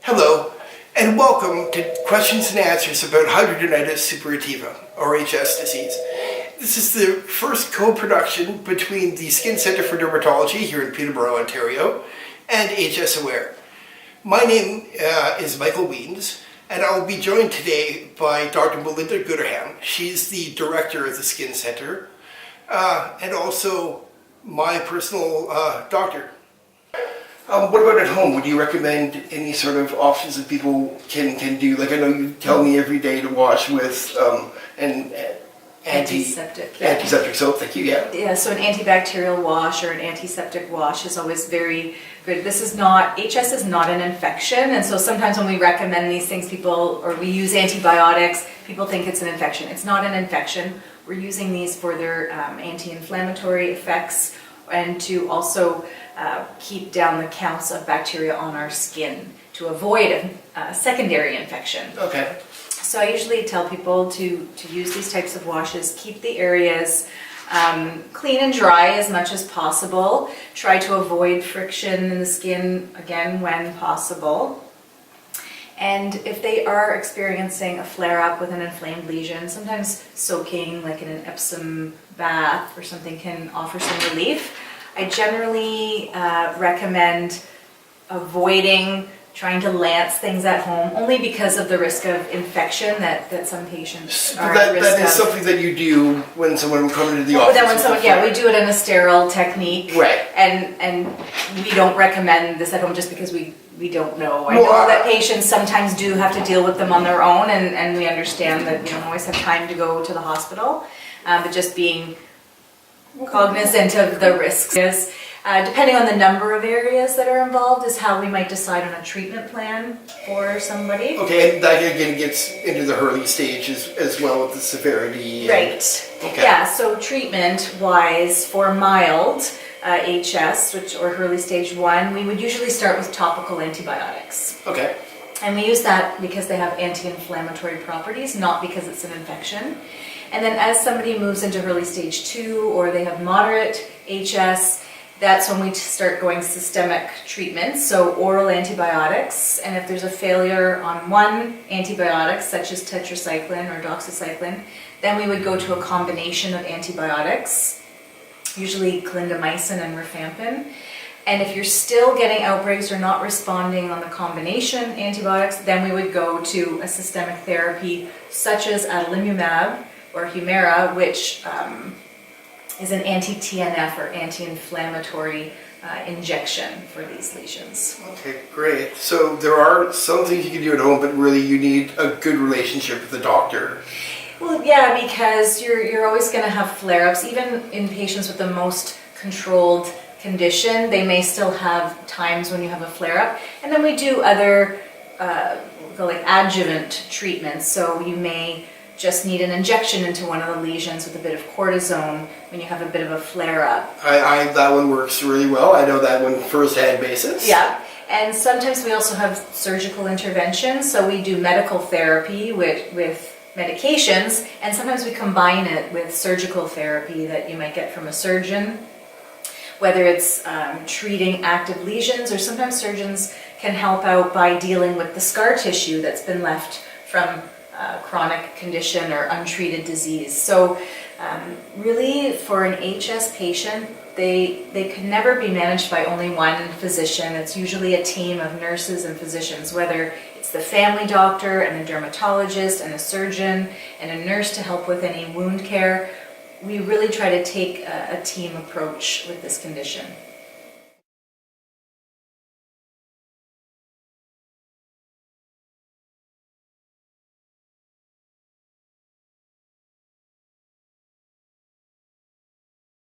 Hello, and welcome to questions and answers about hidradenitis suppurativa, or HS disease. This is the first co-production between the Skin Centre for Dermatology here in Peterborough, Ontario, and HS Aware. My name is Michael Wiens, and I will be joined today by Dr. Melinda Gooderham. She's the director of the Skin Centre, and also my personal doctor. What about at home? Would you recommend any sort of options that people can do? Like I know you tell me every day to wash with an antiseptic soap. Thank you. Yeah. Yeah. So an antibacterial wash or an antiseptic wash is always very good. This is not HS is not an infection, and so sometimes when we recommend these things, we use antibiotics, people think it's an infection. It's not an infection. We're using these for their anti-inflammatory effects and to also keep down the counts of bacteria on our skin to avoid a secondary infection. Okay. So I usually tell people to use these types of washes, keep the areas clean and dry as much as possible. Try to avoid friction in the skin, again, when possible. And if they are experiencing a flare-up with an inflamed lesion, sometimes soaking, like in an Epsom bath or something, can offer some relief. I generally recommend avoiding trying to lance things at home, only because of the risk of infection that some patients are at risk of. That is something that you do when someone comes into the office. But then we do it in a sterile technique. Right. And we don't recommend this at home just because we don't know. I know that patients sometimes do have to deal with them on their own, and we understand that you don't always have time to go to the hospital, but just being cognizant of the risks. Depending on the number of areas that are involved is how we might decide on a treatment plan for somebody. Okay, and that again gets into the early stage as well with the severity. Right. Okay. Yeah, so treatment-wise for mild HS, or early stage 1, we would usually start with topical antibiotics. Okay. And we use that because they have anti-inflammatory properties, not because it's an infection. And then as somebody moves into early stage 2 or they have moderate HS, that's when we start going systemic treatments, so oral antibiotics. And if there's a failure on one antibiotic, such as tetracycline or doxycycline, then we would go to a combination of antibiotics, usually clindamycin and rifampin. And if you're still getting outbreaks or not responding on the combination antibiotics, then we would go to a systemic therapy such as adalimumab or Humira, which is an anti-TNF or anti-inflammatory injection for these lesions. Okay, great. So there are some things you can do at home, but really you need a good relationship with the doctor. Well, yeah, because you're always going to have flare-ups. Even in patients with the most controlled condition, they may still have times when you have a flare-up. And then we do other like adjuvant treatments. So you may just need an injection into one of the lesions with a bit of cortisone when you have a bit of a flare-up. That one works really well. I know that one first-hand basis. Yeah, and sometimes we also have surgical interventions. So we do medical therapy with medications, and sometimes we combine it with surgical therapy that you might get from a surgeon, whether it's treating active lesions, or sometimes surgeons can help out by dealing with the scar tissue that's been left from chronic condition or untreated disease. So really for an HS patient, they can never be managed by only one physician. It's usually a team of nurses and physicians, whether it's the family doctor and a dermatologist and a surgeon and a nurse to help with any wound care. We really try to take a team approach with this condition.